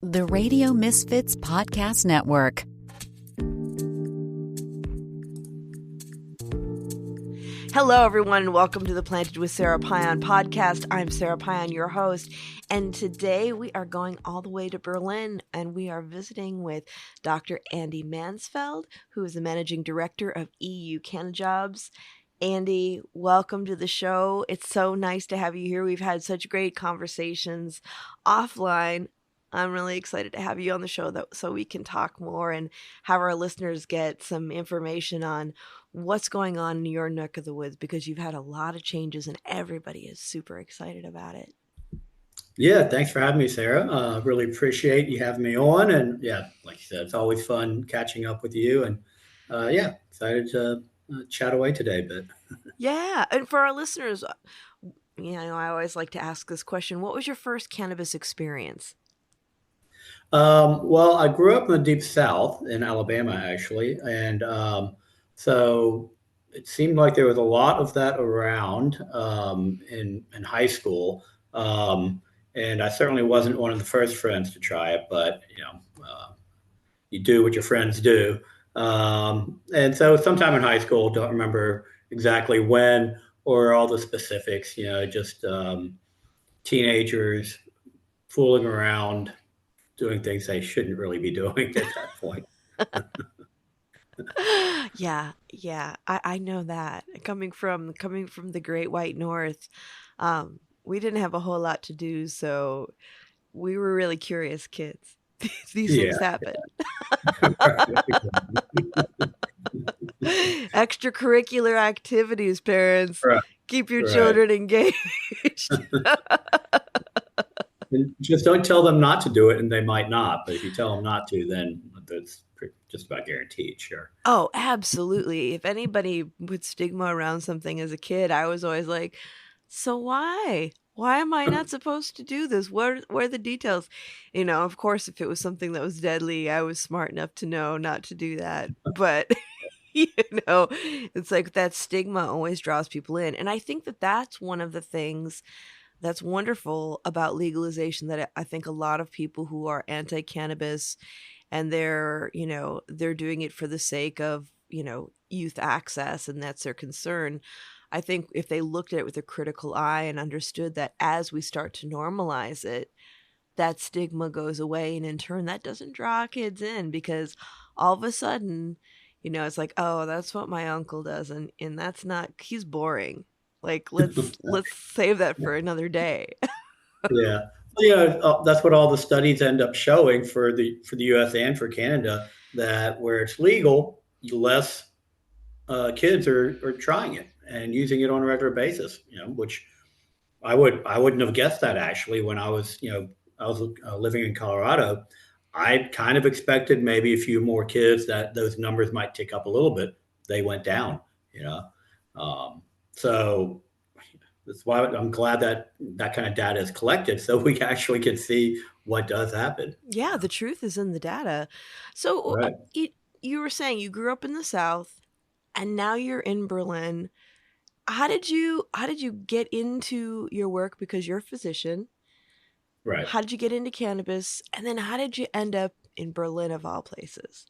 The Radio Misfits Podcast Network. Hello, everyone, and welcome to the Planted with Sara Payan podcast. I'm Sara Payan, your host, and today we are going all the way to Berlin, and we are visiting with Dr. Andy Mannsfeld, who is the managing director of EUCannaJobs. Andy, welcome to the show. It's so nice to have you here. We've had such great conversations offline. I'm really excited to have you on the show so we can talk more and have our listeners get some information on what's going on in your neck of the woods, because you've had a lot of changes and everybody is super excited about it. Yeah, thanks for having me, Sara. Really appreciate you having me on. And yeah, like you said, it's always fun catching up with you. And excited to chat away today a bit. Yeah. And for our listeners, I always like to ask this question. What was your first cannabis experience? Well, I grew up in the deep South in Alabama, actually. And so it seemed like there was a lot of that around in high school. And I certainly wasn't one of the first friends to try it, but you do what your friends do. And so sometime in high school, don't remember exactly when or all the specifics, just teenagers fooling around, doing things they shouldn't really be doing at that point. Yeah. I know that. Coming from the Great White North, we didn't have a whole lot to do, so we were really curious kids. These things happen. Extracurricular activities, parents. Right. Keep your children engaged. And just don't tell them not to do it, and they might not. But if you tell them not to, then that's just about guaranteed, sure. Oh, absolutely. If anybody put stigma around something as a kid, I was always like, so why? Why am I not supposed to do this? What are the details? Of course, if it was something that was deadly, I was smart enough to know not to do that. But, it's like that stigma always draws people in. And I think that that's one of the things that's wonderful about legalization, that I think a lot of people who are anti-cannabis and they're doing it for the sake of, youth access, and that's their concern. I think if they looked at it with a critical eye and understood that as we start to normalize it, that stigma goes away. And in turn, that doesn't draw kids in, because all of a sudden, it's like, oh, that's what my uncle does. And that's not, he's boring. Like, let's save that for another day. Yeah. That's what all the studies end up showing for the U.S. and for Canada, that where it's legal, less kids are trying it and using it on a regular basis. Which I wouldn't have guessed that, actually, when I was living in Colorado. I kind of expected maybe a few more kids, that those numbers might tick up a little bit. They went down. So that's why I'm glad that kind of data is collected, so we actually can see what does happen. Yeah, the truth is in the data. So Right. You were saying you grew up in the South, and now you're in Berlin. How did you get into your work? Because you're a physician. Right. How did you get into cannabis? And then how did you end up in Berlin, of all places?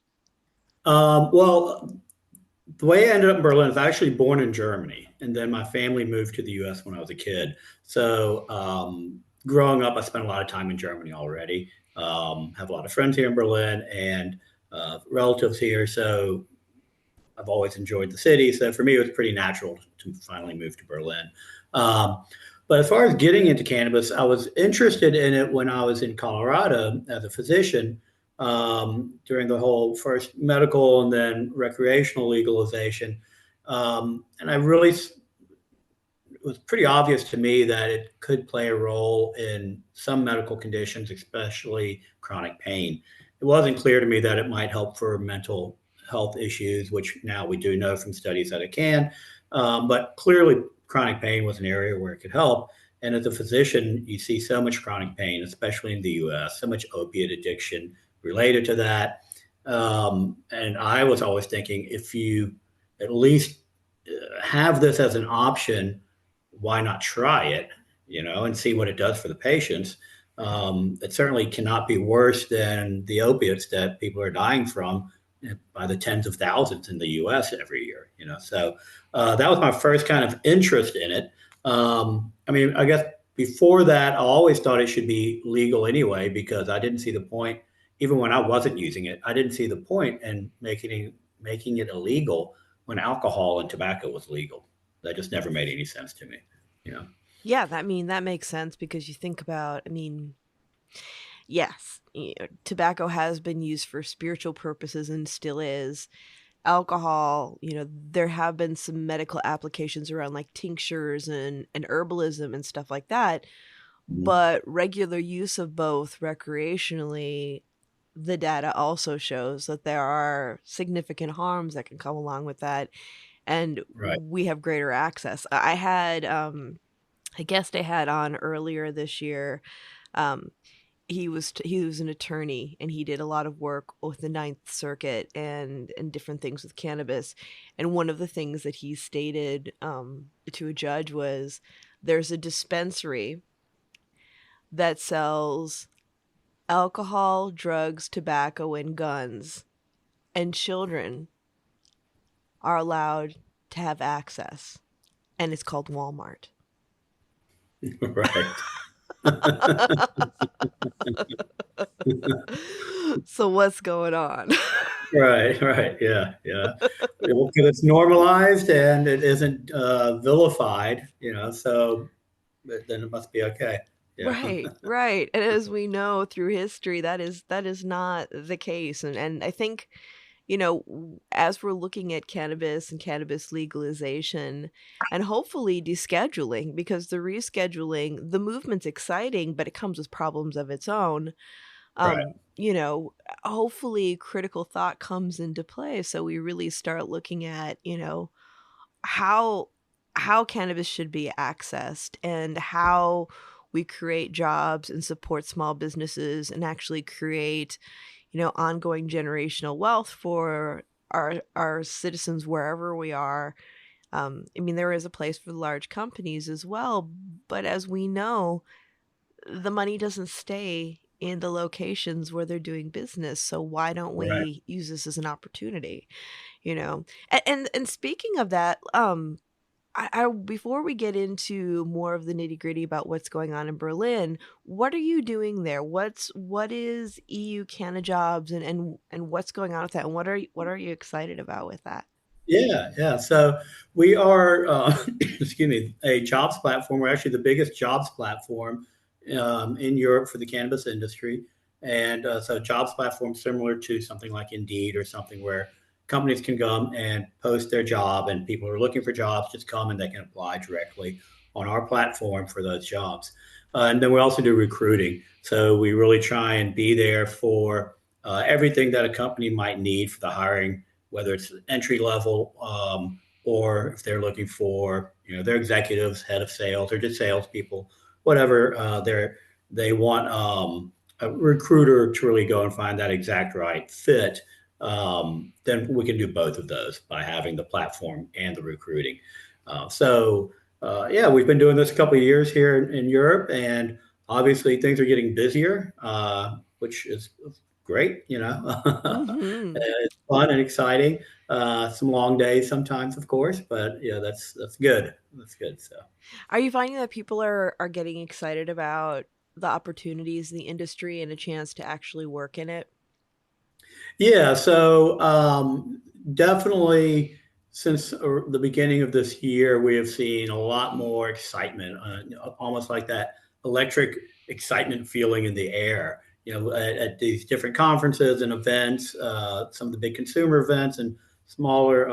Well, the way I ended up in Berlin is I actually born in Germany, and then my family moved to the U.S. when I was a kid. So growing up, I spent a lot of time in Germany already. Have a lot of friends here in Berlin and relatives here. So I've always enjoyed the city. So for me, it was pretty natural to finally move to Berlin. But as far as getting into cannabis, I was interested in it when I was in Colorado as a physician. During the whole first medical and then recreational legalization. And it was pretty obvious to me that it could play a role in some medical conditions, especially chronic pain. It wasn't clear to me that it might help for mental health issues, which now we do know from studies that it can. But clearly, chronic pain was an area where it could help. And as a physician, you see so much chronic pain, especially in the US, so much opiate addiction related to that. And I was always thinking, if you at least have this as an option, why not try it, and see what it does for the patients? It certainly cannot be worse than the opiates that people are dying from by the tens of thousands in the U.S. every year. So that was my first kind of interest in it. I mean, I guess before that, I always thought it should be legal anyway because I didn't see the point, even when I wasn't using it, I didn't see the point in making it illegal when alcohol and tobacco was legal. That just never made any sense to me. You know. Yeah, that makes sense because you think about, yes, tobacco has been used for spiritual purposes and still is. Alcohol, there have been some medical applications around like tinctures and herbalism and stuff like that, Mhm. but regular use of both recreationally, the data also shows that there are significant harms that can come along with that, and Right. we have greater access. I had a guest I had on earlier this year. um, he was an attorney, and he did a lot of work with the Ninth Circuit and different things with cannabis. And one of the things that he stated to a judge was, there's a dispensary that sells alcohol, drugs, tobacco, and guns, and children are allowed to have access, and it's called Walmart. Right. So what's going on? Right, right, yeah, yeah. Well, 'cause it's normalized and it isn't, vilified, so then it must be okay. Yeah. Right, right. And as we know through history, that is not the case. And I think, as we're looking at cannabis and cannabis legalization and hopefully descheduling, because the rescheduling, the movement's exciting, but it comes with problems of its own. Right, Um, you know, Hopefully critical thought comes into play. So we really start looking at, how how cannabis should be accessed, and how we create jobs and support small businesses and actually create, ongoing generational wealth for our citizens wherever we are. There is a place for the large companies as well, but as we know, the money doesn't stay in the locations where they're doing business. So why don't right. we use this as an opportunity? And speaking of that, I before we get into more of the nitty-gritty about what's going on in Berlin, what are you doing there? What is EUCannaJobs, and what's going on with that? And what are you excited about with that? Yeah, yeah. So we are, excuse me, a jobs platform. We're actually the biggest jobs platform in Europe for the cannabis industry. And so jobs platform similar to something like Indeed or something where companies can come and post their job and people who are looking for jobs just come and they can apply directly on our platform for those jobs. And then we also do recruiting. So we really try and be there for everything that a company might need for the hiring, whether it's entry level or if they're looking for, their executives, head of sales, or just salespeople, whatever. They want a recruiter to really go and find that exact right fit. Then we can do both of those by having the platform and the recruiting. Yeah, we've been doing this a couple of years here in Europe, and obviously things are getting busier, which is great. Mhm. It's fun and exciting. Some long days sometimes, of course, but yeah, that's good. That's good. So Are you finding that people are getting excited about the opportunities in the industry and a chance to actually work in it? yeah, so definitely since the beginning of this year, we have seen a lot more excitement, almost like that electric excitement feeling in the air. At these different conferences and events, some of the big consumer events and smaller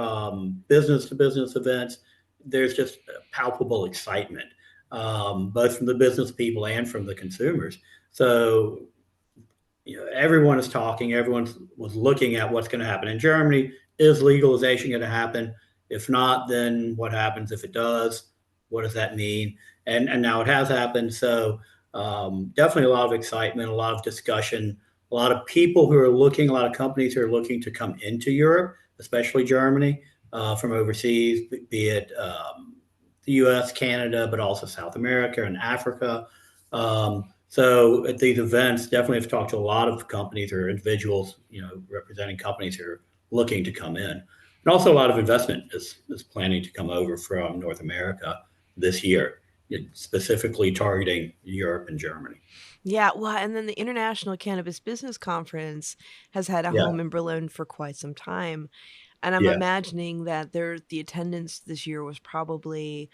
business to business events, there's just palpable excitement, both from the business people and from the consumers. So everyone is talking, everyone was looking at what's going to happen in Germany. Is legalization going to happen? If not, then what happens if it does? What does that mean? And now it has happened. So definitely a lot of excitement, a lot of discussion, a lot of people who are looking, a lot of companies who are looking to come into Europe, especially Germany, from overseas, be it the U.S., Canada, but also South America and Africa. So at these events, definitely have to talk to a lot of companies or individuals, representing companies who are looking to come in. And also a lot of investment is planning to come over from North America this year, specifically targeting Europe and Germany. Yeah, well, and then the International Cannabis Business Conference has had a Yeah, home in Berlin for quite some time. And I'm yeah. imagining that the attendance this year was probably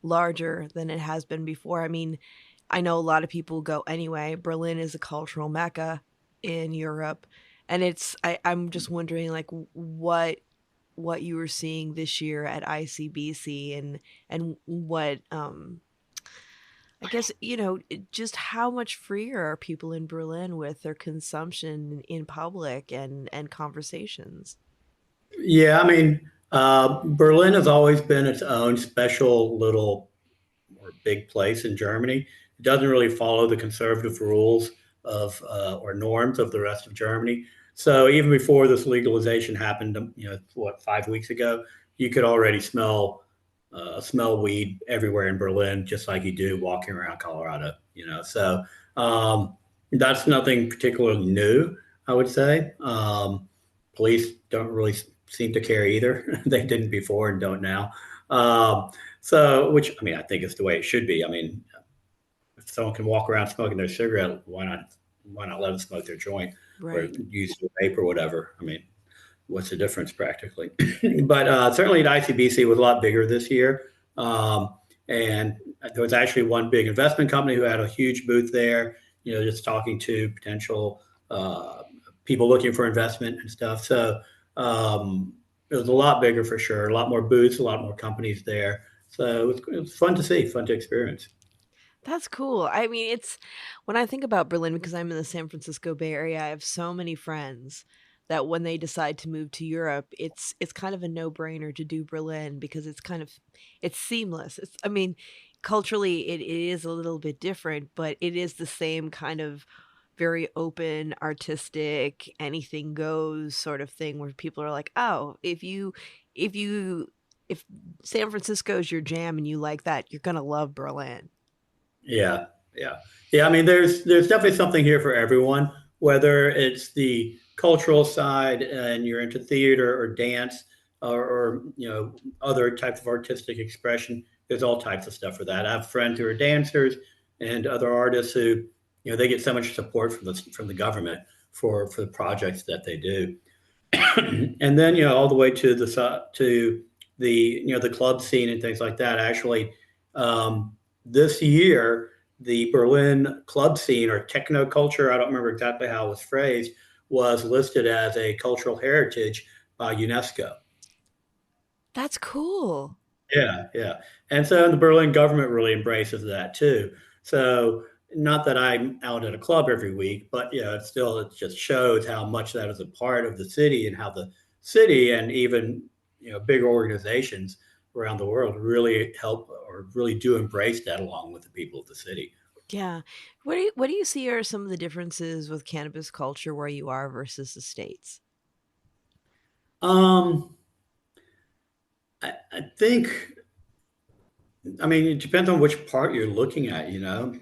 larger than it has been before. I mean, I know a lot of people go anyway. Berlin is a cultural mecca in Europe, and I'm just wondering like what you were seeing this year at ICBC and what I guess just how much freer are people in Berlin with their consumption in public and conversations. Yeah, I mean, Berlin has always been its own special little or big place in Germany. It doesn't really follow the conservative rules of or norms of the rest of Germany. So even before this legalization happened, 5 weeks ago, you could already smell weed everywhere in Berlin, just like you do walking around Colorado. So that's nothing particularly new, I would say. Police don't really seem to care either. They didn't before and don't now. So, which I mean, I think is the way it should be. I mean, if someone can walk around smoking their cigarette, why not? Why not let them smoke their joint or Right. use their vape or whatever? I mean, what's the difference practically? But certainly, the ICBC was a lot bigger this year, and there was actually one big investment company who had a huge booth there. Just talking to potential people looking for investment and stuff. So it was a lot bigger for sure. A lot more booths, a lot more companies there. So it was fun to see, fun to experience. That's cool. I mean, it's when I think about Berlin, because I'm in the San Francisco Bay Area, I have so many friends that when they decide to move to Europe, it's kind of a no-brainer to do Berlin because it's seamless. I mean, culturally it is a little bit different, but it is the same kind of very open, artistic, anything goes sort of thing where people are like, "Oh, if you if San Francisco is your jam and you like that, you're gonna love Berlin." Yeah, yeah, yeah. I mean, there's definitely something here for everyone. Whether it's the cultural side and you're into theater or dance or other types of artistic expression, there's all types of stuff for that. I have friends who are dancers and other artists who they get so much support from the government for the projects that they do. And then all the way to the club scene and things like that. Actually, this year the Berlin club scene or techno culture, I don't remember exactly how it was phrased, was listed as a cultural heritage by UNESCO. That's cool. Yeah, yeah. And so the Berlin government really embraces that too. So not that I'm out at a club every week, but it just shows how much that is a part of the city and how the city and even bigger organizations around the world really help or really do embrace that along with the people of the city. Yeah. What do you see are some of the differences with cannabis culture where you are versus the States? Um, I think I mean, it depends on which part you're looking at,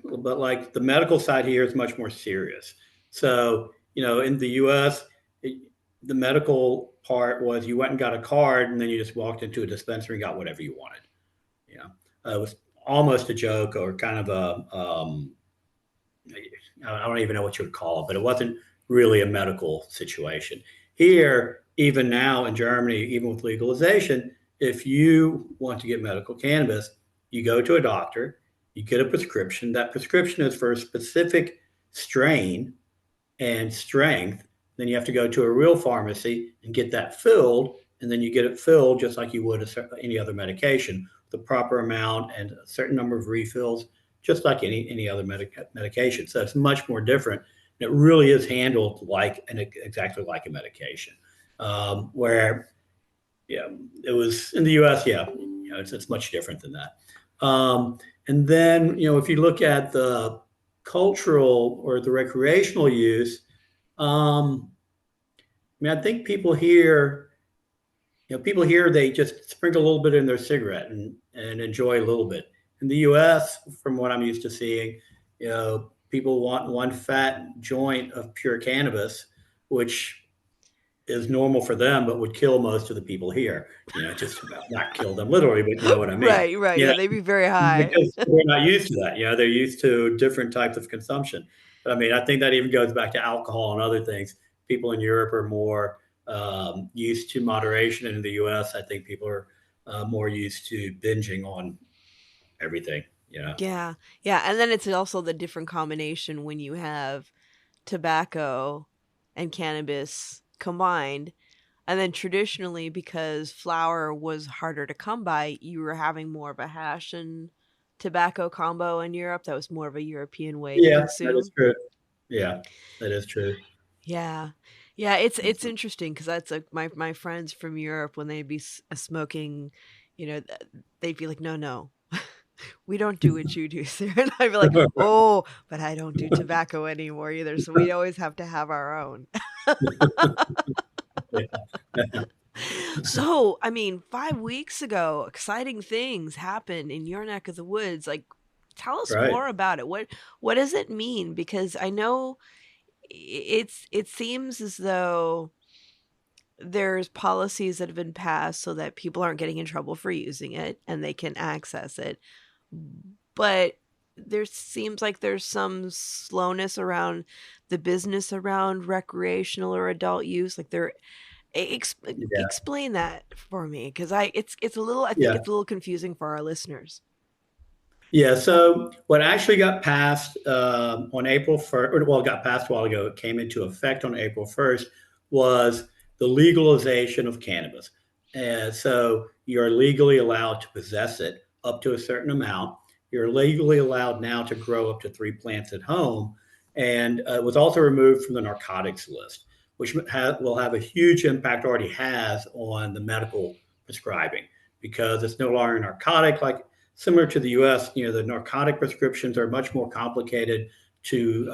but like the medical side here is much more serious. So, in the US, the medical part was you went and got a card and then you just walked into a dispensary and got whatever you wanted. You it was almost a joke or kind of I don't even know what you would call it, but it wasn't really a medical situation. Here, even now in Germany, even with legalization, if you want to get medical cannabis, you go to a doctor, you get a prescription. That prescription is for a specific strain and strength. Then you have to go to a real pharmacy and get that filled. And then you get it filled just like you would any other medication, the proper amount and a certain number of refills, just like any other medication. So it's much more different. It really is handled exactly like a medication. Where yeah, it was in the U.S. Yeah, it's much different than that. And then if you look at the cultural or the recreational use, I mean, I think people here they just sprinkle a little bit in their cigarette and enjoy a little bit. In the U.S., from what I'm used to seeing, people want one fat joint of pure cannabis, which is normal for them, but would kill most of the people here. Just about not kill them literally, but you know what I mean. Right, right. You Yeah, know, they'd be very high. because they're not used to that. They're used to different types of consumption. But I mean, I think that even goes back to alcohol and other things. People in Europe are more used to moderation. In the U.S., I think people are more used to binging on everything. Yeah. Yeah, and then it's also the different combination when you have tobacco and cannabis combined. And then traditionally, because flour was harder to come by, you were having more of a hash and tobacco combo in Europe. That was more of a European way to Yeah, that is consume. true. Yeah, that is true. Yeah. Yeah, it's interesting because that's like my friends from Europe when they'd be smoking, they'd be like, "No, no. We don't do what you do, sir." And I'd be like, "Oh, but I don't do tobacco anymore either, so we always have to have our own." So, I mean, 5 weeks ago, exciting things happened in your neck of the woods. Like, tell us Right. more about it. What does it mean? Because I know it seems as though there's policies that have been passed so that people aren't getting in trouble for using it and they can access it. But there seems like there's some slowness around the business around recreational or adult use. Like there Yeah. explain that for me because it's a little I think Yeah. it's a little confusing for our listeners. Yeah. So what actually got passed on April 1st, well, it got passed a while ago, it came into effect on April 1st, was the legalization of cannabis. And so you're legally allowed to possess it up to a certain amount. You're legally allowed now to grow up to 3 plants at home. And it was also removed from the narcotics list, which will have a huge impact, already has, on the medical prescribing because it's no longer a narcotic like similar to the U.S., the narcotic prescriptions are much more complicated to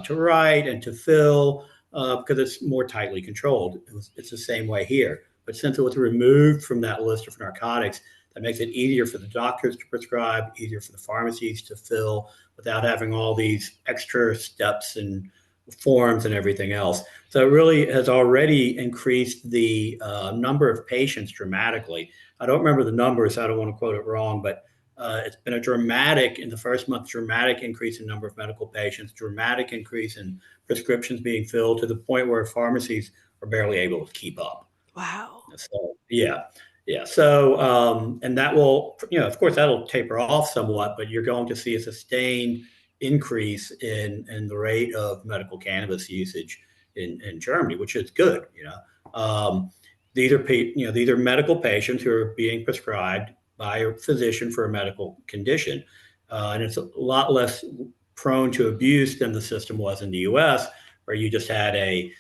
write and to fill because it's more tightly controlled. It's the same way here, but since it was removed from that list of narcotics, that makes it easier for the doctors to prescribe, easier for the pharmacies to fill without having all these extra steps and forms and everything else. So it really has already increased the number of patients dramatically. I don't remember the numbers, so I don't want to quote it wrong, but it's been a dramatic, in the first month, dramatic increase in number of medical patients, dramatic increase in prescriptions being filled to the point where pharmacies are barely able to keep up. Wow. So, yeah. Yeah. So, and that will, of course, that'll taper off somewhat, but you're going to see a sustained increase in the rate of medical cannabis usage in Germany, which is good. These are medical patients who are being prescribed by a physician for a medical condition. And it's a lot less prone to abuse than the system was in the US, where you just had a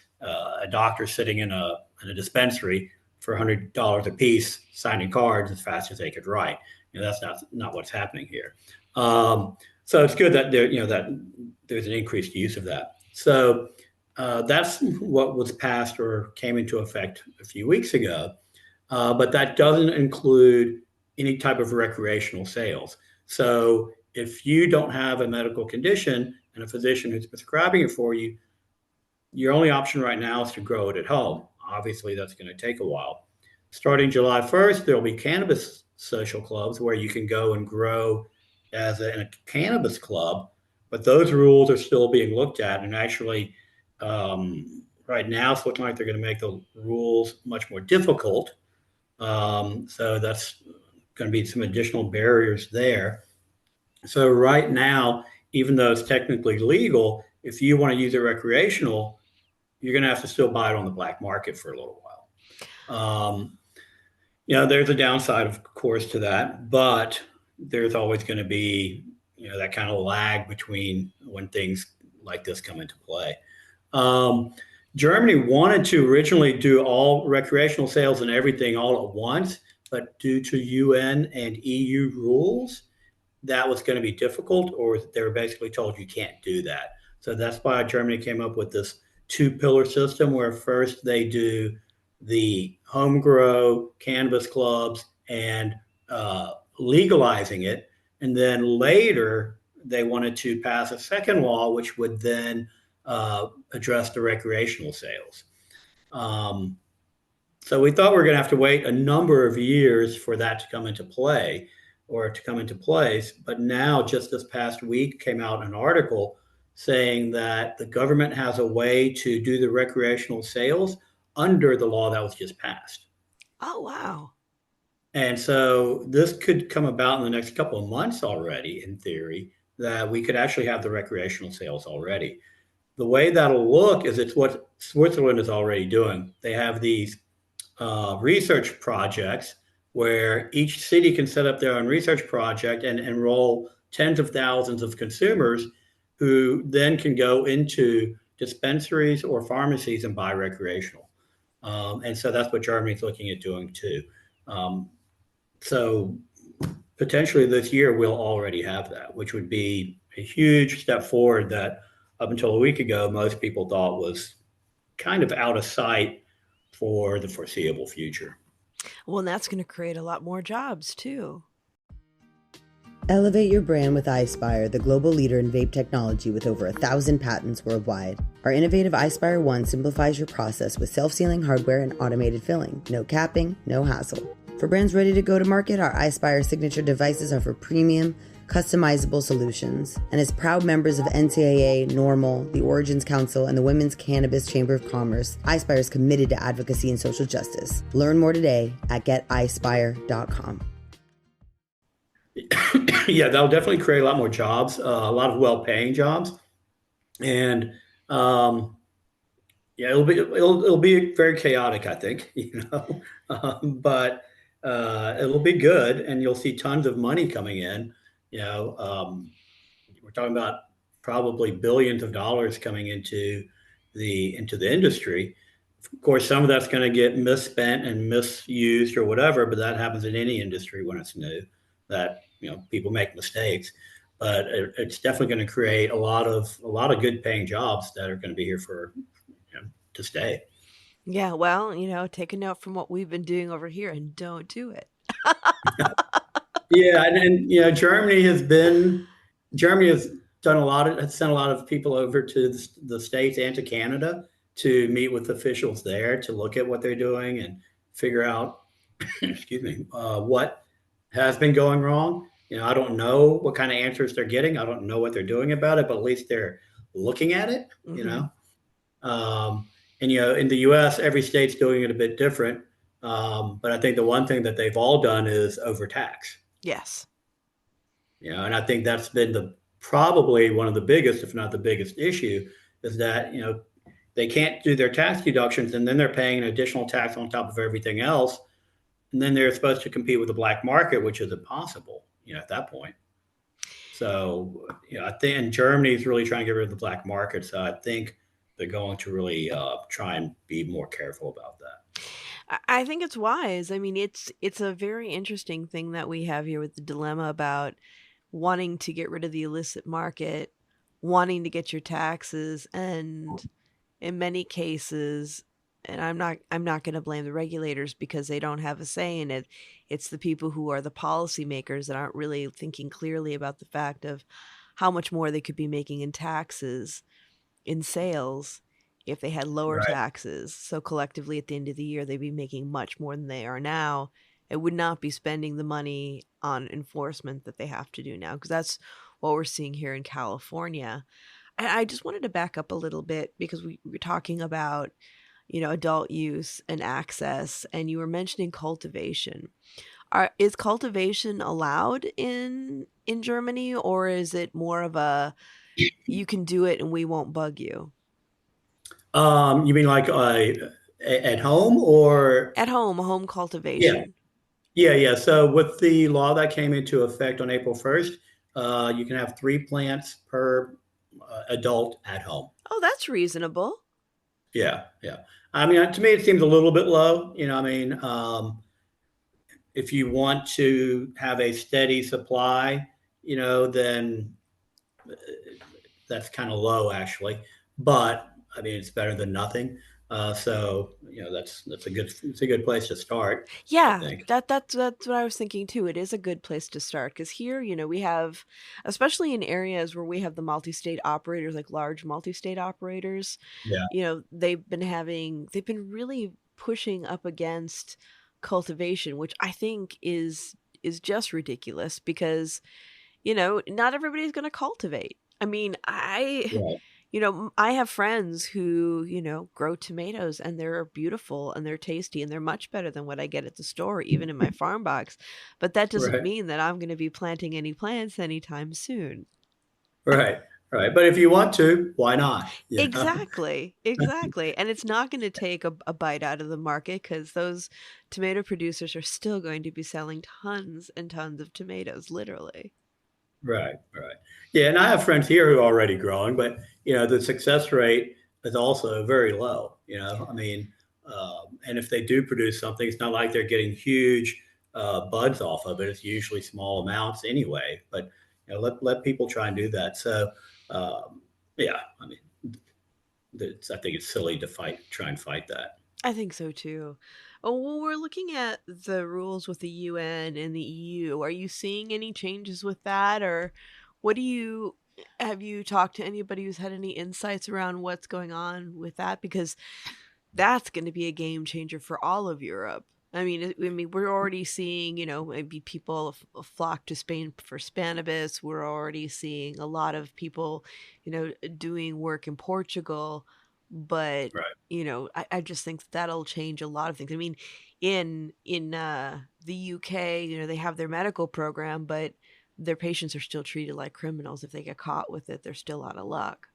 doctor sitting in a dispensary for $100 a piece, signing cards as fast as they could write. That's not what's happening here. So it's good that that there's an increased use of that. So that's what was passed or came into effect a few weeks ago. But that doesn't include any type of recreational sales. So if you don't have a medical condition and a physician who's prescribing it for you, your only option right now is to grow it at home. Obviously, that's going to take a while. Starting July 1st, there'll be cannabis social clubs where you can go and grow in a cannabis club, but those rules are still being looked at. And actually, right now, it's looking like they're going to make the rules much more difficult. So that's going to be some additional barriers there. So right now, even though it's technically legal, if you want to use it recreational, you're going to have to still buy it on the black market for a little while. There's a downside, of course, to that, but there's always going to be, that kind of lag between when things like this come into play. Germany wanted to originally do all recreational sales and everything all at once, but due to UN and EU rules, that was going to be difficult, or they were basically told you can't do that. So that's why Germany came up with this two-pillar system where first they do the home grow cannabis clubs and legalizing it. And then later they wanted to pass a second law, which would then address the recreational sales. Um, so we thought we were going to have to wait a number of years for that to come into play or to come into place. But now, just this past week, came out an article saying that the government has a way to do the recreational sales under the law that was just passed. Oh, wow. And so this could come about in the next couple of months already, in theory, that we could actually have the recreational sales already. The way that'll look is it's what Switzerland is already doing. They have these research projects where each city can set up their own research project and enroll tens of thousands of consumers who then can go into dispensaries or pharmacies and buy recreational. And so that's what Germany's looking at doing too. Um, so potentially this year we'll already have that, which would be a huge step forward that up until a week ago most people thought was kind of out of sight for the foreseeable future. Well, and that's going to create a lot more jobs too. Elevate your brand with iSpire, the global leader in vape technology with over 1,000 patents worldwide. Our innovative iSpire 1 simplifies your process with self-sealing hardware and automated filling. No capping, no hassle. For brands ready to go to market, our iSpire signature devices offer premium, customizable solutions. And as proud members of NCAA, NORML, the Origins Council, and the Women's Cannabis Chamber of Commerce, iSpire is committed to advocacy and social justice. Learn more today at getispire.com. Yeah, that'll definitely create a lot more jobs, a lot of well-paying jobs, and yeah, it'll be very chaotic, I think, but it'll be good, and you'll see tons of money coming in. We're talking about probably billions of dollars coming into the industry. Of course, some of that's going to get misspent and misused or whatever, but that happens in any industry when it's new. That people make mistakes, but it's definitely going to create a lot of good paying jobs that are going to be here for to stay. Yeah, well, take a note from what we've been doing over here and don't do it. Yeah, and Germany has done has sent a lot of people over to the States and to Canada to meet with officials there to look at what they're doing and figure out, excuse me, what has been going wrong. I don't know what kind of answers they're getting. I don't know what they're doing about it, but at least they're looking at it. Mm-hmm. And in the U.S., every state's doing it a bit different. But I think the one thing that they've all done is overtax. Yes. And I think that's been probably one of the biggest, if not the biggest issue, is that they can't do their tax deductions, and then they're paying an additional tax on top of everything else, and then they're supposed to compete with the black market, which is impossible. At that point. So I think Germany is really trying to get rid of the black market. So I think they're going to really try and be more careful about that. I think it's wise. I mean, it's a very interesting thing that we have here with the dilemma about wanting to get rid of the illicit market, wanting to get your taxes, and in many cases, and I'm not going to blame the regulators because they don't have a say in it. It's the people who are the policymakers that aren't really thinking clearly about the fact of how much more they could be making in taxes, in sales, if they had lower taxes. So collectively at the end of the year, they'd be making much more than they are now. It would not be spending the money on enforcement that they have to do now, because that's what we're seeing here in California. And I just wanted to back up a little bit because we were talking about adult use and access, and you were mentioning cultivation. Is cultivation allowed in Germany, or is it more of a you can do it and we won't bug you? You mean like at home or at home cultivation? Yeah. So with the law that came into effect on April 1st, you can have 3 plants per adult at home. Oh, that's reasonable. Yeah. I mean, to me, it seems a little bit low. If you want to have a steady supply, then that's kind of low, actually. But I mean, it's better than nothing. So it's a good place to start, I Yeah, think. that's what I was thinking too. It is a good place to start because here, we have, especially in areas where we have the multi-state operators, like large multi-state operators, Yeah. they've been really pushing up against cultivation, which I think is just ridiculous because, not everybody's going to cultivate. I mean, Right. I have friends who, grow tomatoes and they're beautiful and they're tasty and they're much better than what I get at the store, even in my farm box. But that doesn't Right. mean that I'm going to be planting any plants anytime soon. Right. Right. But if you want to, why not? Exactly, exactly. And it's not going to take a bite out of the market because those tomato producers are still going to be selling tons and tons of tomatoes, literally. Right, right. Yeah, and I have friends here who are already growing, but the success rate is also very low. I mean, and if they do produce something, it's not like they're getting huge buds off of it. It's usually small amounts anyway. But let people try and do that. So, um, yeah, I mean, I think it's silly to try and fight that. I think so too. Oh, when we're looking at the rules with the UN and the EU, are you seeing any changes with that, or what do you have you talked to anybody who's had any insights around what's going on with that? Because that's going to be a game changer for all of Europe. I mean, we're already seeing, maybe people flock to Spain for Spannabis. We're already seeing a lot of people, doing work in Portugal. But, Right. I just think that'll change a lot of things. I mean, in the UK, they have their medical program, but their patients are still treated like criminals. If they get caught with it, they're still out of luck.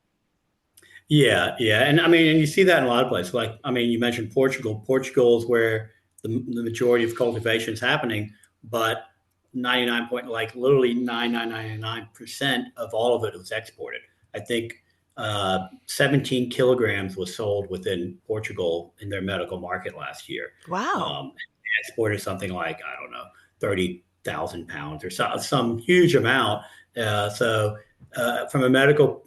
Yeah, yeah, and I mean, and you see that in a lot of places. Like, I mean, you mentioned Portugal. Portugal is where the majority of cultivation is happening, but 99 point, like literally 99.99% of all of it was exported. I think 17 kilograms was sold within Portugal in their medical market last year. Wow. They exported something like, I don't know, 30,000 pounds or some huge amount. From a medical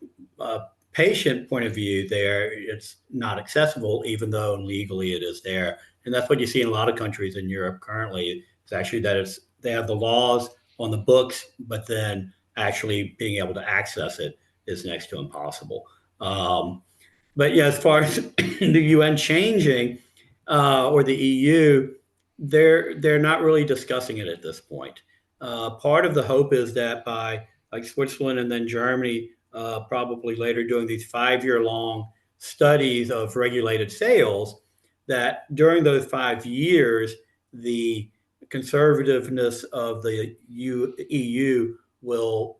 patient point of view, there it's not accessible, even though legally it is there. And that's what you see in a lot of countries in Europe currently. It's actually that they have the laws on the books, but then actually being able to access it is next to impossible. But yeah, as far as the UN changing or the EU, they're not really discussing it at this point. Part of the hope is that by like Switzerland and then Germany, probably later doing these 5 year long studies of regulated sales, that during those 5 years, the conservativeness of the EU will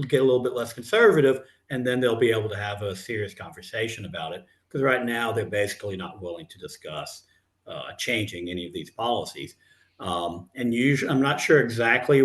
get a little bit less conservative, and then they'll be able to have a serious conversation about it. Because right now they're basically not willing to discuss changing any of these policies. And usually, I'm not sure exactly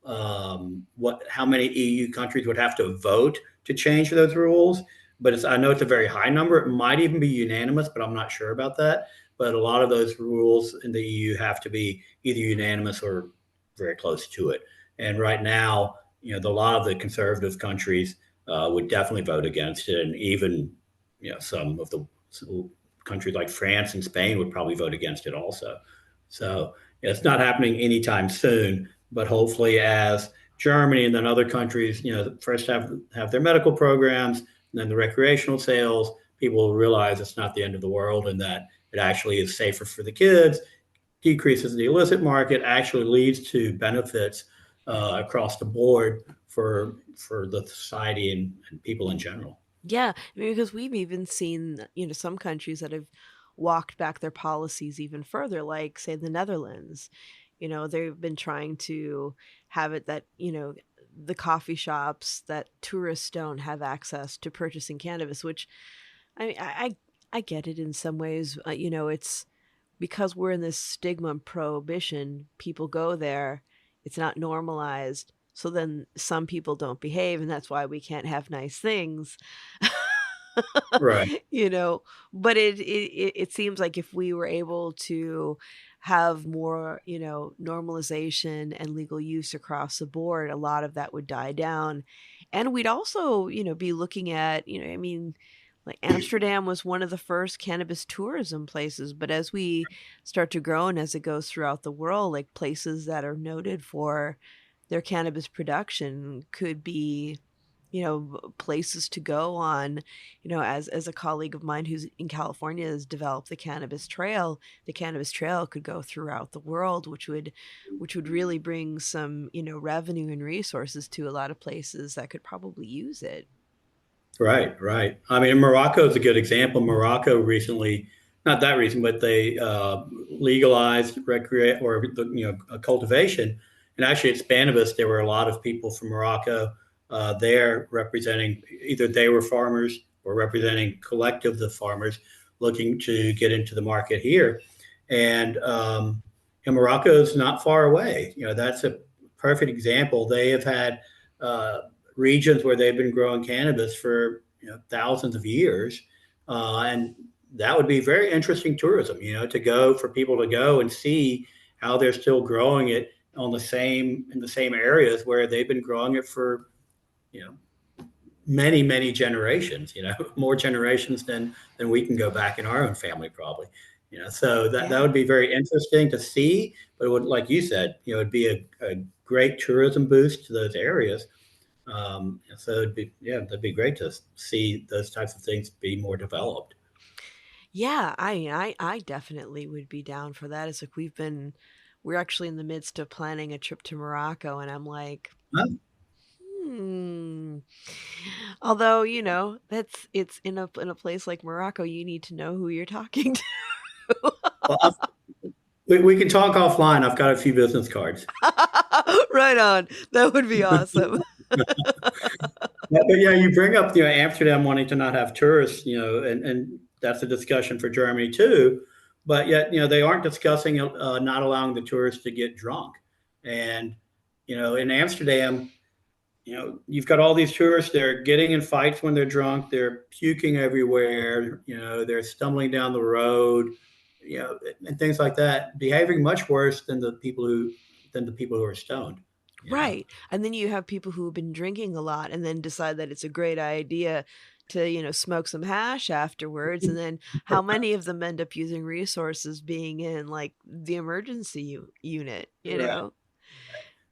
how many EU countries would have to vote to change those rules. But I know it's a very high number. It might even be unanimous, but I'm not sure about that. But a lot of those rules in the EU have to be either unanimous or very close to it. And right now, a lot of the conservative countries would definitely vote against it, and even some of the countries like France and Spain would probably vote against it also. So it's not happening anytime soon, but hopefully, as Germany and then other countries, first have their medical programs, and then the recreational sales, people will realize it's not the end of the world, and that it actually is safer for the kids, decreases the illicit market, actually leads to benefits across the board for the society and people in general. Yeah, I mean, because we've even seen, some countries that have walked back their policies even further, like, say, the Netherlands. They've been trying to have it that, the coffee shops that tourists don't have access to purchasing cannabis, which I get it in some ways. It's because we're in this stigma and prohibition, people go there, it's not normalized. So then some people don't behave, and that's why we can't have nice things. Right. you know, but it seems like if we were able to have more, normalization and legal use across the board, a lot of that would die down. And we'd also, be looking at, I mean, Like Amsterdam was one of the first cannabis tourism places, but as we start to grow and as it goes throughout the world, like places that are noted for their cannabis production could be, places to go on. As a colleague of mine who's in California has developed the cannabis trail could go throughout the world, which would really bring some, revenue and resources to a lot of places that could probably use it. Right, right. I mean, Morocco is a good example. Morocco recently, not that recent, but they legalized recreate or cultivation, and actually at Spanibus there were a lot of people from Morocco there representing either they were farmers or representing collective of farmers looking to get into the market here, and Morocco is not far away. That's a perfect example. They have had. Regions where they've been growing cannabis for thousands of years, and that would be very interesting tourism. To go for people to go and see how they're still growing it in the same areas where they've been growing it for many generations. More generations than we can go back in our own family probably. So that would be very interesting to see. But it would, like you said, it'd be a great tourism boost to those areas. So that'd be great to see those types of things be more developed. Yeah, I definitely would be down for that. It's like we're actually in the midst of planning a trip to Morocco, and I'm like, Huh? Although, it's in a place like Morocco, you need to know who you're talking to. Well, we can talk offline. I've got a few business cards. Right on. That would be awesome. But yeah, you bring up Amsterdam wanting to not have tourists, and that's a discussion for Germany too. But yet, they aren't discussing not allowing the tourists to get drunk. And in Amsterdam, you've got all these tourists. They're getting in fights when they're drunk. They're puking everywhere. They're stumbling down the road. And things like that, behaving much worse than the people who are stoned. Right. And then you have people who have been drinking a lot and then decide that it's a great idea to, smoke some hash afterwards. And then how many of them end up using resources being in like the emergency unit, Right.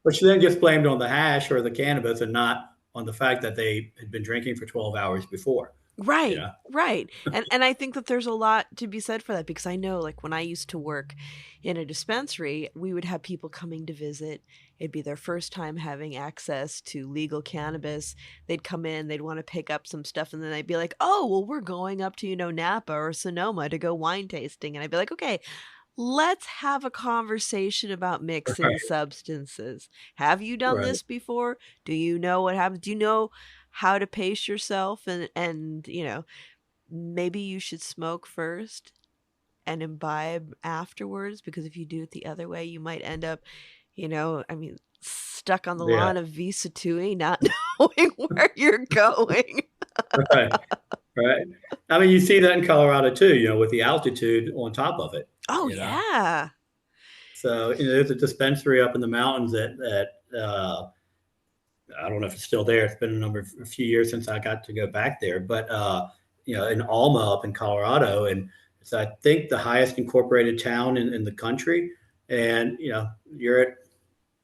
Which then gets blamed on the hash or the cannabis and not on the fact that they had been drinking for 12 hours before. Right, right. And I think that there's a lot to be said for that because I know like when I used to work in a dispensary, we would have people coming to visit. It'd be their first time having access to legal cannabis. They'd come in, they'd want to pick up some stuff, and then they'd be like, "Oh, well, we're going up to, Napa or Sonoma to go wine tasting." And I'd be like, "Okay, let's have a conversation about mixing Right. substances. Have you done Right. this before? Do you know what happens? Do you know how to pace yourself and maybe you should smoke first and imbibe afterwards because if you do it the other way, you might end up, stuck on the Yeah. lawn of Visa Tui, not knowing where you're going." Right. Right. I mean, you see that in Colorado too, with the altitude on top of it. Oh, yeah. So, there's a dispensary up in the mountains that I don't know if it's still there. It's been a few years since I got to go back there, but in Alma up in Colorado, and it's I think the highest incorporated town in the country, and you're at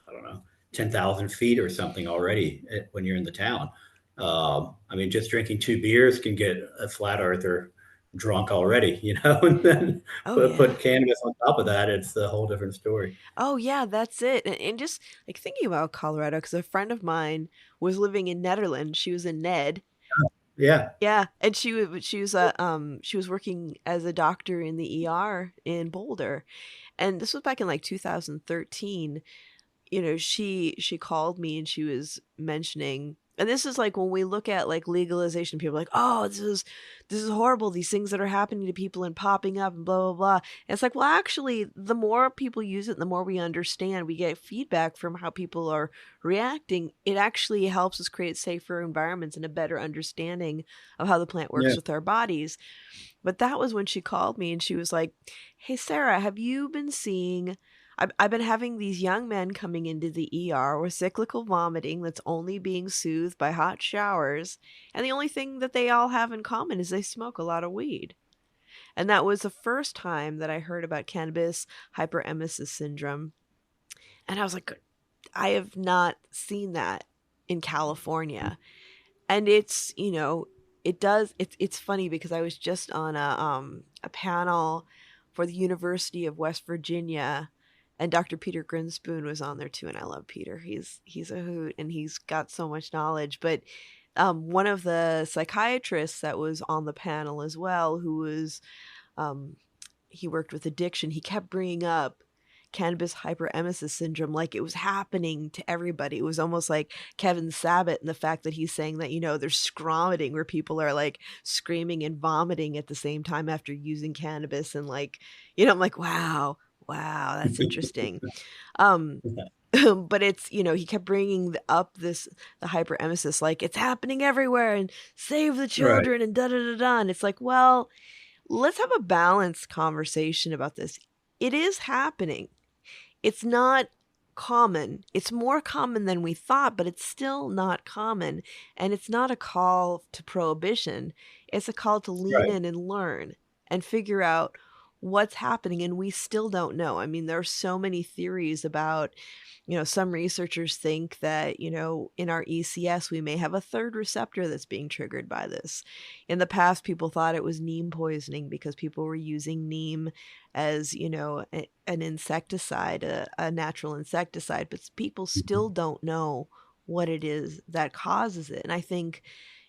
I don't know 10,000 feet or something already when you're in the town. I mean, just drinking 2 beers can get a flat earther drunk already, and then put cannabis on top of that, it's a whole different story. Oh, yeah, that's it. And just like thinking about Colorado, because a friend of mine was living in Netherlands. She was in Ned. Yeah. Yeah, and she was working as a doctor in the ER in Boulder, and this was back in like 2013. She called me and she was mentioning, and this is like when we look at like legalization, people are like, "Oh, this is horrible, these things that are happening to people and popping up and blah blah blah." And it's like, well, actually, the more people use it, the more we understand, we get feedback from how people are reacting. It actually helps us create safer environments and a better understanding of how the plant works with our bodies. But that was when she called me and she was like, "Hey, Sarah, have you been seeing I've been having these young men coming into the ER with cyclical vomiting that's only being soothed by hot showers, and the only thing that they all have in common is they smoke a lot of weed. And that was the first time that I heard about cannabis hyperemesis syndrome. And I was like, I have not seen that in California. And it's, it's funny because I was just on a panel for the University of West Virginia, and Dr. Peter Grinspoon was on there too, and I love Peter. He's a hoot, and he's got so much knowledge. But one of the psychiatrists that was on the panel as well, who was he worked with addiction, he kept bringing up cannabis hyperemesis syndrome like it was happening to everybody. It was almost like Kevin Sabat, and the fact that he's saying that, there's scromiting where people are like screaming and vomiting at the same time after using cannabis. And like, I'm like, wow, that's interesting. But it's, he kept bringing up the hyperemesis, like it's happening everywhere and save the children, right, and da-da-da-da. And it's like, well, let's have a balanced conversation about this. It is happening. It's not common. It's more common than we thought, but it's still not common. And it's not a call to prohibition. It's a call to lean in and learn and figure out what's happening. And we still don't know. I mean, there are so many theories about, some researchers think that, in our ECS, we may have a third receptor that's being triggered by this. In the past, people thought it was neem poisoning because people were using neem as, an insecticide, a natural insecticide, but people still don't know what it is that causes it. And I think,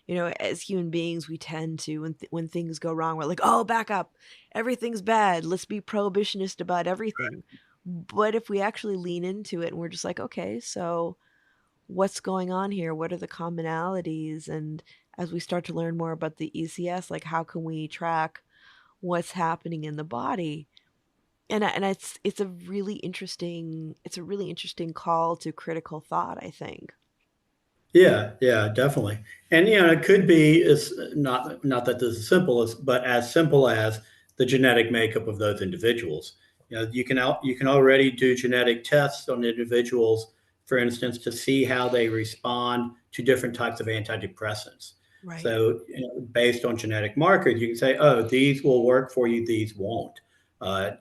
as human beings, we tend to, when things go wrong, we're like, oh, back up. Everything's bad. Let's be prohibitionist about everything. Right. But if we actually lean into it and we're just like, okay, so what's going on here? What are the commonalities? And as we start to learn more about the ECS, like how can we track what's happening in the body? And it's a really interesting call to critical thought, I think. Yeah, definitely. And it could be is not that this is simple, but as simple as the genetic makeup of those individuals. You can already do genetic tests on individuals, for instance, to see how they respond to different types of antidepressants. Right. So based on genetic markers, you can say, oh, these will work for you, these won't.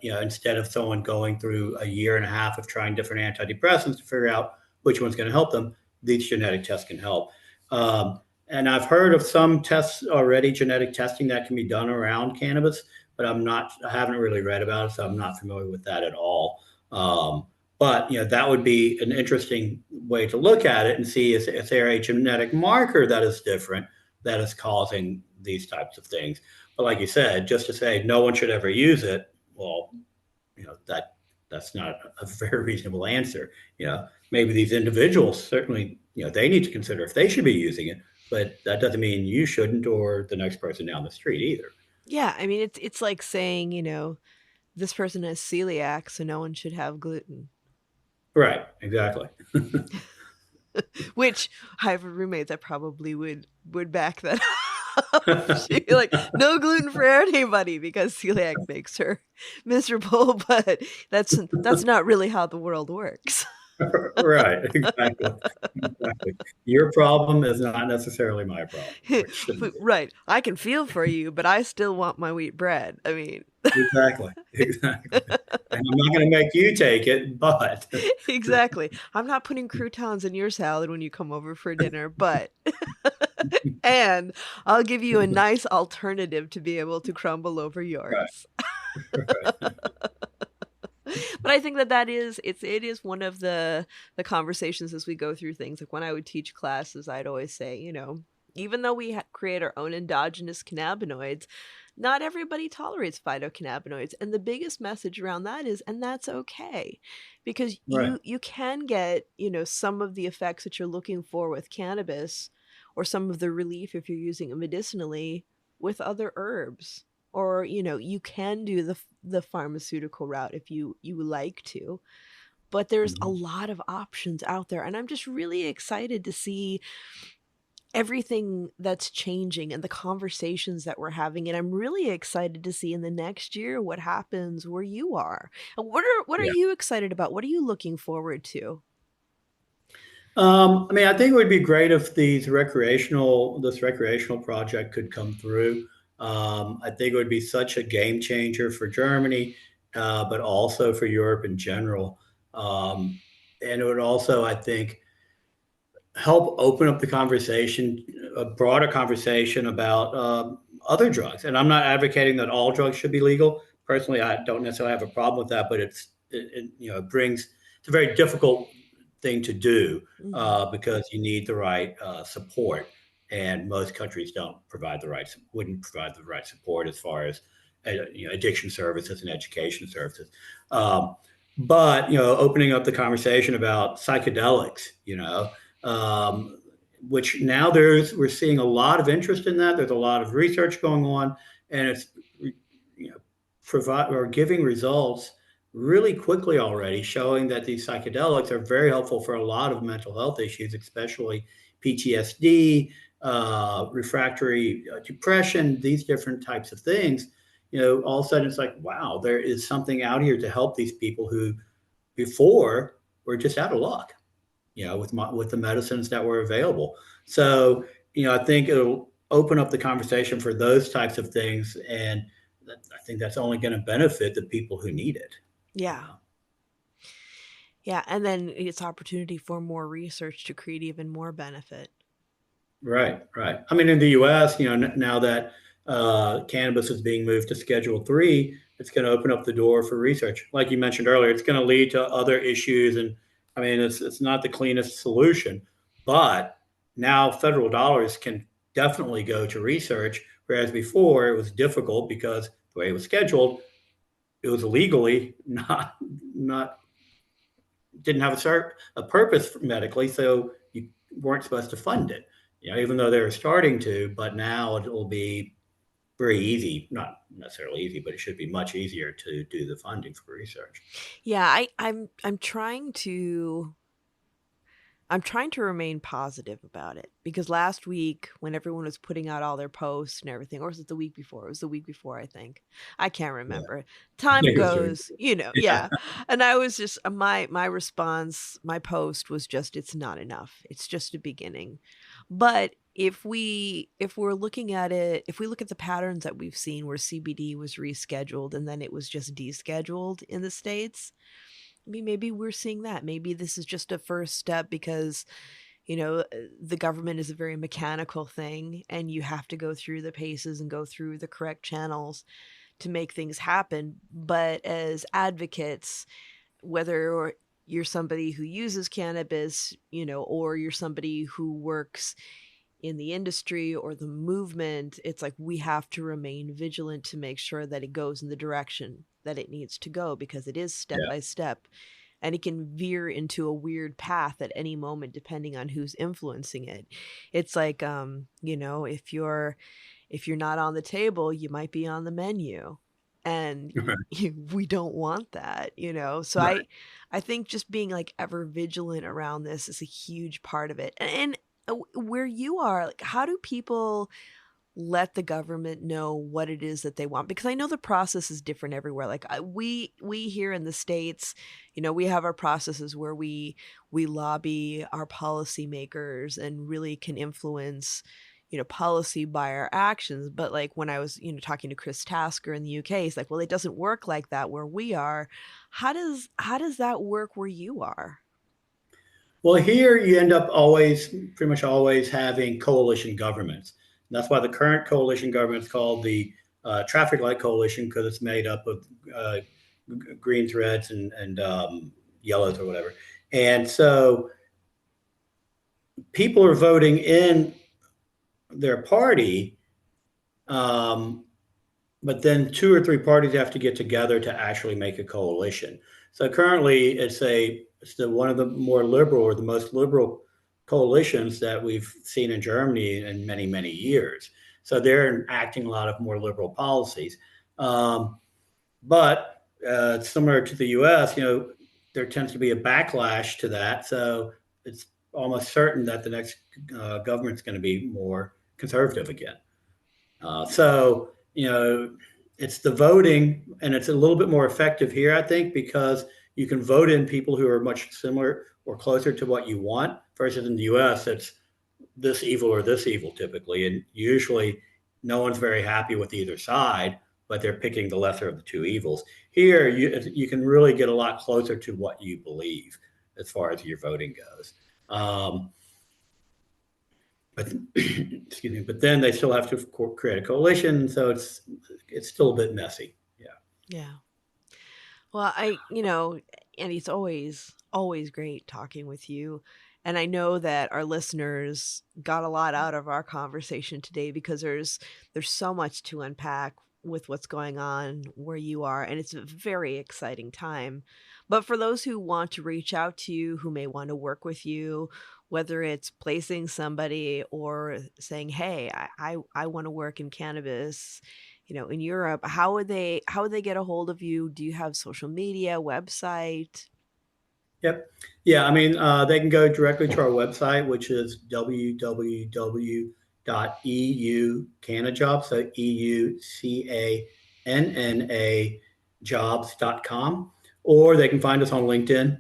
Instead of someone going through a year and a half of trying different antidepressants to figure out which one's going to help them, these genetic tests can help. And I've heard of some tests already, genetic testing that can be done around cannabis, but I haven't really read about it, so I'm not familiar with that at all. But that would be an interesting way to look at it and see is there a genetic marker that is different that is causing these types of things. But like you said, just to say no one should ever use it, well, that's not a very reasonable answer. Maybe these individuals certainly, they need to consider if they should be using it, but that doesn't mean you shouldn't or the next person down the street either. Yeah, I mean, it's like saying, this person has celiac, so no one should have gluten. Right, exactly. Which I have a roommate that probably would back that up. She'd be like, no gluten for anybody because celiac makes her miserable, but that's not really how the world works. Right, exactly. Your problem is not necessarily my problem. Right. I can feel for you, but I still want my wheat bread. I mean, exactly. And I'm not going to make you take it, but exactly. I'm not putting croutons in your salad when you come over for dinner, but and I'll give you a nice alternative to be able to crumble over yours. Right. But I think that it is one of the conversations as we go through things. Like when I would teach classes, I'd always say, even though we create our own endogenous cannabinoids, not everybody tolerates phytocannabinoids. And the biggest message around that is, and that's okay, because you can get, some of the effects that you're looking for with cannabis, or some of the relief if you're using it medicinally with other herbs. Or, you can do the pharmaceutical route if you like to. But there's a lot of options out there. And I'm just really excited to see everything that's changing and the conversations that we're having. And I'm really excited to see in the next year what happens where you are. What are Yeah. you excited about? What are you looking forward to? I mean, I think it would be great if this recreational project could come through. I think it would be such a game changer for Germany, but also for Europe in general. And it would also, I think, help open up the conversation, a broader conversation about other drugs. And I'm not advocating that all drugs should be legal. Personally, I don't necessarily have a problem with that, but it brings it's a very difficult thing to do Mhm. because you need the right support, and most countries wouldn't provide the right support as far as addiction services and education services. Um, but opening up the conversation about psychedelics, um, which now we're seeing a lot of interest in that. There's a lot of research going on, and it's provide or giving results really quickly already, showing that these psychedelics are very helpful for a lot of mental health issues, especially PTSD, refractory depression, these different types of things. All of a sudden it's like, wow, there is something out here to help these people who before were just out of luck, with the medicines that were available. So, I think it'll open up the conversation for those types of things, and I think that's only going to benefit the people who need it. You Yeah. know. Yeah. And then it's opportunity for more research to create even more benefit. Right, right. I mean, in the U.S., now that cannabis is being moved to Schedule 3, it's going to open up the door for research. Like you mentioned earlier, it's going to lead to other issues, and I mean, it's not the cleanest solution, but now federal dollars can definitely go to research, whereas before it was difficult because the way it was scheduled, it was illegally not didn't have a purpose medically, so you weren't supposed to fund it. Even though they were starting to, but now it will be very easy, not necessarily easy, but it should be much easier to do the funding for research. Yeah, I'm trying to remain positive about it because last week, when everyone was putting out all their posts and everything, or was it the week before? It was the week before, I think. I can't Yeah, remember. I Time think it was very goes, yeah. yeah. And I was just my response, my post was just, it's not enough. It's just a beginning. But if we're looking at it, if we look at the patterns that we've seen where CBD was rescheduled and then it was just descheduled in the States, I mean, maybe we're seeing that. Maybe this is just a first step because, the government is a very mechanical thing and you have to go through the paces and go through the correct channels to make things happen. But as advocates, whether you're somebody who uses cannabis, or you're somebody who works in the industry or the movement, it's like we have to remain vigilant to make sure that it goes in the direction that it needs to go because it is step Yeah. by step and it can veer into a weird path at any moment depending on who's influencing it. It's like if you're not on the table, you might be on the menu. And Right. we don't want that. So Right. I think just being like ever vigilant around this is a huge part of it. And where you are, like, how do people let the government know what it is that they want? Because I know the process is different everywhere. Like we here in the States, we have our processes where we lobby our policymakers and really can influence policy by our actions. But like when I was talking to Chris Tasker in the UK, he's like, well, it doesn't work like that where we are. How does that work where you are? Well, here you end up pretty much always having coalition governments. And that's why the current coalition government is called the Traffic Light Coalition, because it's made up of greens, reds, and yellows or whatever. And so people are voting in their party, um, but then two or three parties have to get together to actually make a coalition. So currently, it's one of the more liberal or the most liberal coalitions that we've seen in Germany in many, many years. So they're enacting a lot of more liberal policies. But similar to the U.S., there tends to be a backlash to that. So it's almost certain that the next government's going to be more conservative again. So, it's the voting, and it's a little bit more effective here, I think, because you can vote in people who are much similar or closer to what you want, versus in the US, it's this evil or this evil typically. And usually no one's very happy with either side, but they're picking the lesser of the two evils. Here, you can really get a lot closer to what you believe as far as your voting goes. But excuse me, but then they still have to create a coalition, so it's still a bit messy. Yeah. Well, Andy, it's always great talking with you. And I know that our listeners got a lot out of our conversation today, because there's so much to unpack with what's going on where you are, and it's a very exciting time. But for those who want to reach out to you, who may want to work with you, whether it's placing somebody or saying, hey, I want to work in cannabis, in Europe, how would they get a hold of you? Do you have social media, website? Yep. Yeah. I mean, they can go directly to our website, which is www.EUCannaJobs, so EUCANNA jobs.com, or they can find us on LinkedIn.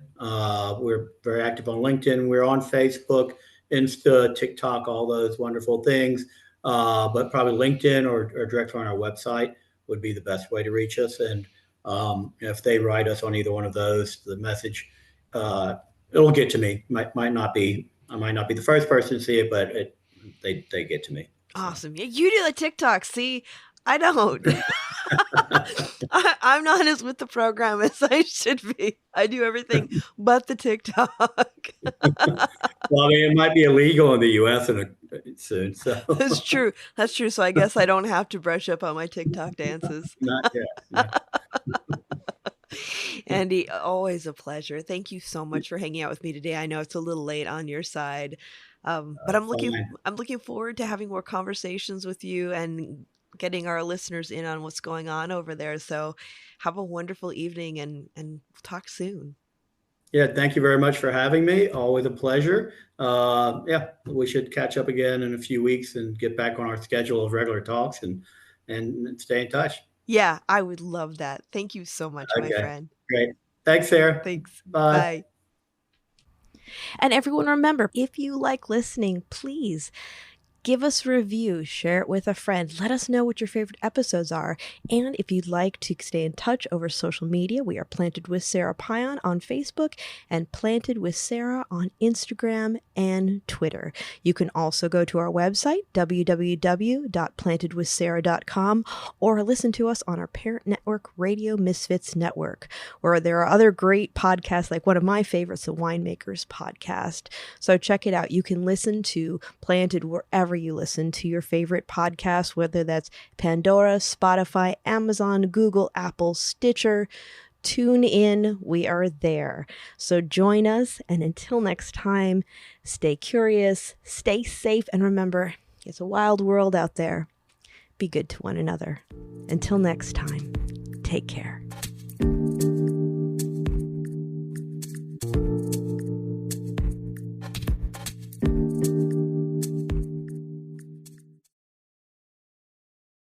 We're very active on LinkedIn. We're on Facebook, Insta, TikTok, all those wonderful things. But probably LinkedIn or directly on our website would be the best way to reach us. And if they write us on either one of those, the message, it'll get to me. I might not be the first person to see it, but they get to me. Awesome. Yeah, you do the TikTok. See, I don't. I'm not as with the program as I should be. I do everything but the TikTok. Well, I mean, it might be illegal in the U.S. soon. So That's true. So I guess I don't have to brush up on my TikTok dances. Not yet. No. Andy, always a pleasure. Thank you so much for hanging out with me today. I know it's a little late on your side, but I'm looking forward to having more conversations with you and getting our listeners in on what's going on over there. So have a wonderful evening, and talk soon. Yeah, thank you very much for having me. Always a pleasure. We should catch up again in a few weeks and get back on our schedule of regular talks and stay in touch. Yeah, I would love that. Thank you so much, my friend. Great. Thanks, Sarah. Thanks. Bye. Bye. And everyone, remember, if you like listening, please give us a review, share it with a friend. Let us know what your favorite episodes are. And if you'd like to stay in touch over social media, we are Planted with Sara Pion on Facebook and Planted with Sara on Instagram and Twitter. You can also go to our website, www.plantedwithsara.com, or listen to us on our parent network, Radio Misfits Network, where there are other great podcasts, like one of my favorites, the Winemakers Podcast. So check it out. You can listen to Planted wherever you listen to your favorite podcast, whether that's Pandora, Spotify, Amazon, Google, Apple, Stitcher, TuneIn. We are there. So join us, and until next time, stay curious, stay safe, and remember, it's a wild world out there. Be good to one another. Until next time, take care.